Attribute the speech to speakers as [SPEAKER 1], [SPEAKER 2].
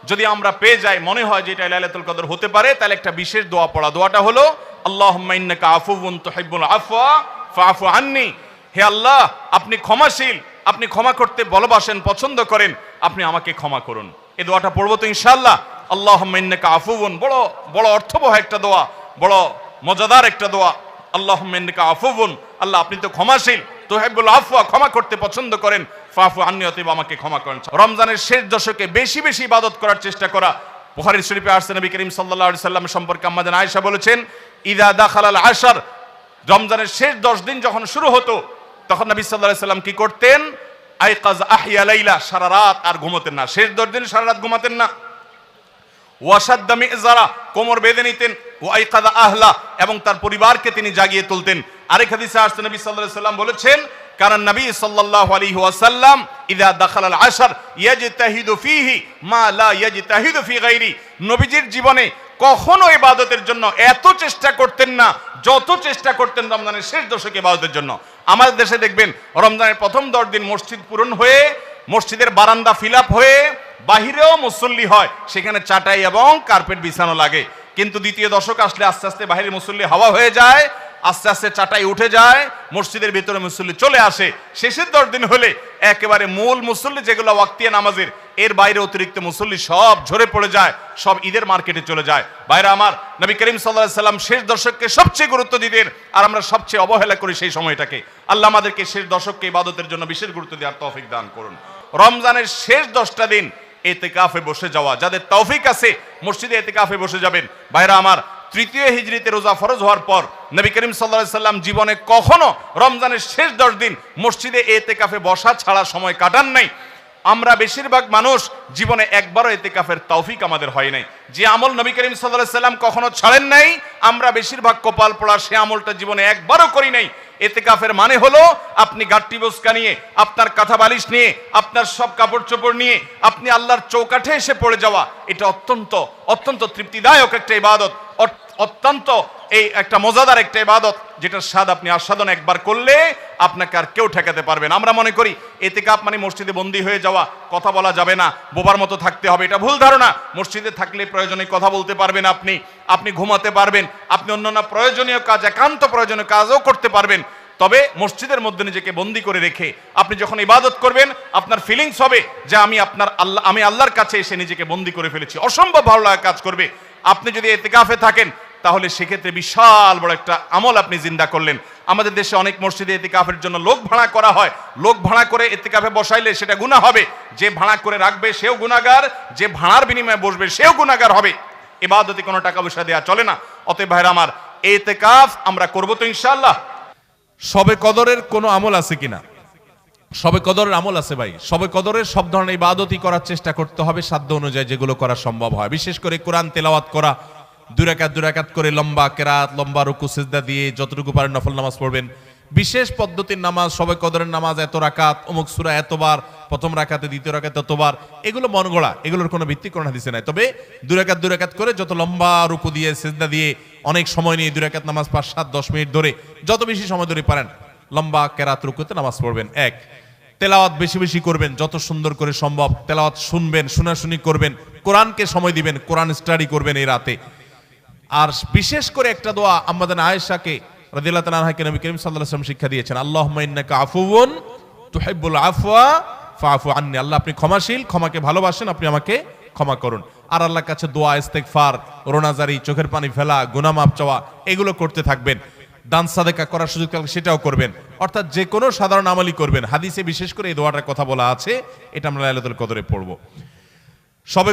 [SPEAKER 1] যদি আমরা পেয়ে যাই, মনে হয় যে এটা লাইলাতুল কদর হতে পারে, তাহলে একটা বিশেষ দোয়া পড়া। দোয়াটা হলো আল্লাহুম্মা ইন্নাকা আফুউন তুহিব্বুল আফওয়া ফাআফু আন্নি। হে আল্লাহ, আপনি ক্ষমাশীল, আপনি ক্ষমা করতে ভালোবাসেন, পছন্দ করেন, আপনি আমাকে ক্ষমা করুন। এই দোয়াটা পড়বো তো ইনশাআল্লাহ। আল্লাহুম্মা ইন্নাকা আফুউন, বড় বড় অর্থবহ একটা দোয়া, বড় মজাদার একটা দোয়া। আল্লাহুম্মা ইন্নাকা আফুউন, আল্লাহ আপনি তো ক্ষমাশীল, তুহিব্বুল আফওয়া, ক্ষমা করতে পছন্দ করেন, ফাআফু আন্নি, অতএব আমাকে ক্ষমা করেন। রমজানের শেষ দশকে বেশি বেশি ইবাদত করার চেষ্টা করা। বুখারী শরীফে আসছে নবী করিম সাল্লাল্লাহু আলাইহি সাল্লাম সম্পর্কে আম্মা জান আয়েশা বলেছেন, ইযা দাখালাল আশর, রমজানের শেষ 10 দিন যখন শুরু হতো, তখন নবী সাল্লাল্লাহু আলাইহি সাল্লাম কি করতেন? আইকাজ আহইয়া লাইলা, সারা রাত আর ঘুমাতেন না, শেষ 10 দিন সারা রাত ঘুমাতেন না। ওয়াশাদ্দা মিযজারা, কোমর বেঁধে নিতেন। ওয়াইকাযা আহলা, এবং তার পরিবারকে তিনি জাগিয়ে তুলতেন। আরেক হাদিসে আসছে নবী সাল্লাল্লাহু আলাইহি সাল্লাম বলেছেন, কারণ নবী সাল্লাল্লাহু আলাইহি ওয়াসাল্লাম ইযা দাখালাল আশর ইয়াজতাহিদু ফীহি মা লা ইয়াজতাহিদু ফী গায়রি, নবীজির জীবনে কখনো ইবাদতের জন্য এত চেষ্টা করতেন না যত চেষ্টা করতেন রমজানের শেষ দশকে ইবাদতের জন্য। আমাদের দেশে দেখবেন রমজানের প্রথম 10 দিন মসজিদ পূরণ হয়ে, মসজিদের বারান্দা ফিল আপ হয়ে, বাহিরেও মুসল্লি হয়, সেখানে চাটাই এবং কার্পেট বিছানো লাগে। কিন্তু দ্বিতীয় দশক আসলে আস্তে আস্তে বাহিরের মুসল্লি হাওয়া হয়ে যায়, আস্তে আস্তে চাটাই উঠে যায়, মসজিদের ভিতরে মুসল্লি চলে আসে। শেষের 10 দিন হলে একেবারে মূল মুসল্লি যেগুলো ওয়াক্তিয়া নামাজের, এর বাইরে অতিরিক্ত মুসল্লি সব ঝরে পড়ে যায়, সব ঈদের মার্কেটে চলে যায়। ভাইরা আমার, নবী করিম সাল্লাল্লাহু আলাইহি সাল্লাম শেষ দশককে সবচেয়ে গুরুত্ব দিতেন, আর আমরা সবচেয়ে অবহেলা করি সেই সময়টাকে। আল্লাহ আমাদেরকে শেষ দশককে ইবাদতের জন্য বিশেষ গুরুত্ব দেওয়ার তৌফিক দান করুন। রমজানের শেষ 10টা দিন ইতিকাফে বসে যাওয়া, যাদের তৌফিক আছে মসজিদে ইতিকাফে বসে যাবেন। ভাইরা আমার, তৃতীয় হিজরিতে রোজা ফরজ হওয়ার পর নবী করিম সাল্লাল্লাহু আলাইহি সাল্লাম জীবনে কখনো রমজানের শেষ 10 দিন মসজিদে ইতিকাফে বসা ছাড়া সময় কাটান নাই। আমরা বেশিরভাগ মানুষ জীবনে একবারও ইতিকাফের তৌফিক আমাদের হয় নাই। যে আমল নবী করিম সাল্লাল্লাহু আলাইহি সাল্লাম কখনো ছাড়েন নাই, আমরা বেশিরভাগ কপাল পোড়া সে আমলটা জীবনে একবারও করি নাই। ইতিকাফের মানে হলো আপনি গাট্টি বস্কা নিয়ে, আপনার কাঁথা বালিশ নিয়ে, আপনার সব কাপড় চোপড় নিয়ে আপনি আল্লাহর চৌকাঠে এসে পড়ে যাওয়া। এটা অত্যন্ত অত্যন্ত তৃপ্তিদায়ক একটা ইবাদত, অত্যন্ত এই একটা মজাদার একটা ইবাদত, যেটার স্বাদ আপনি আস্বাদন একবার করলে আপনাকে আর কেউ ঠেকাতে পারবে না। আমরা মনে করি ইতিকাফ মানে মসজিদে বন্দী হয়ে যাওয়া, কথা বলা যাবে না, বোবার মতো থাকতে হবে, এটা ভুল ধারণা। মসজিদে থাকলে প্রয়োজনে কথা বলতে পারবেন, আপনি ঘুমাতে পারবেন, আপনি অন্যান্য প্রয়োজনীয় কাজ, একান্ত প্রয়োজনীয় কাজও করতে পারবেন। তবে মসজিদের মধ্যে নিজেকে বন্দী করে রেখে আপনি যখন ইবাদত করবেন, আপনার ফিলিংস হবে যে আমি আল্লাহর কাছে এসে নিজেকে বন্দী করে ফেলেছি, অসম্ভব ভালো লাগা কাজ করবে। আপনি যদি ইতিকাফে থাকেন তাহলে সেক্ষেত্রে বিশাল বড় একটা আমল আপনি জিন্দা করলেন। আমাদের দেশে অনেক মসজিদে ইতিকাফের জন্য লোক ভাড়া করা হয়, লোক ভাড়া করে ইতিকাফে বসাইলে সেটা গুনাহ হবে। যে ভাড়া করে রাখবে সেও গুনাহগার, যে ভাড়ার বিনিময়ে বসবে সেও গুনাহগার হবে। ইবাদতে কোনো টাকা পয়সা দেওয়া চলে না। অতএব ভাইরা আমার, ইতিকাফ আমরা করব তো ইনশাআল্লাহ।
[SPEAKER 2] শবে কদরের কোনো আমল আছে কিনা? শবে কদরের আমল আছে ভাই। শবে কদরের সব ধরনের ইবাদতই করার চেষ্টা করতে হবে সাধ্য অনুযায়ী, যেগুলো করা সম্ভব হয়। বিশেষ করে কোরআন তেলাওয়াত করা, 2 রাকাত করে লম্বা কেরাত, লম্বা রুকু সিজদা দিয়ে যতটুকু পারেন নফল নামাজ পড়বেন। বিশেষ পদ্ধতির নামাজ, শবে কদরের নামাজ এত রাকাত, অমুক সূরা এতবার, প্রথম রাকাতে দ্বিতীয় রাকাতে ততবার, এগুলো মন গড়া, এগুলোর কোনো ভিত্তি কোরআন হাদিসে নাই। তবে 2 রাকাত করে যত লম্বা রুকু দিয়ে সিজদা দিয়ে অনেক সময় নিয়ে 2 রাকাত নামাজ 5, 7, 10 মিনিট ধরে, যত বেশি সময় ধরে পারেন লম্বা কেরাত রুকুতে নামাজ পড়বেন। এক, তেলাওয়াত বেশি বেশি করবেন, যত সুন্দর করে সম্ভব তেলাওয়াত শুনবেন, শোনাশুনি করবেন, কোরআনকে সময় দিবেন, কোরআন স্টাডি করবেন এই রাতে। আর বিশেষ করে একটা দোয়া আম্মা জান আয়েশাকে রাদিয়াল্লাহু তাআলা আনহাকে নবী করিম সাল্লাল্লাহু আলাইহি ওয়াসাল্লাম শিক্ষা দিয়েছেন, আল্লাহুম্মা ইন্নাকা আফুউন তুহিব্বুল আফওয়া ফাআফু আন্নি। আল্লাহ আপনি ক্ষমাশীল, ক্ষমাকে ভালোবাসেন, আপনি আমাকে ক্ষমা করুন। আর আল্লাহর কাছে দোয়া, ইস্তেগফার, রোনাজারি, চোখের পানি ফেলা, গুনাহ মাফ চাওয়া, এগুলো করতে থাকবেন। দান সাদেকা করার সুযোগ থাকলে সেটাও করবেন। অর্থাৎ যে কোনো সাধারণ আমলই করবেন। হাদিসে বিশেষ করে এই দোয়াটার কথা বলা আছে, এটা আমরা লাইলাতুল কদরে পড়ব। সবে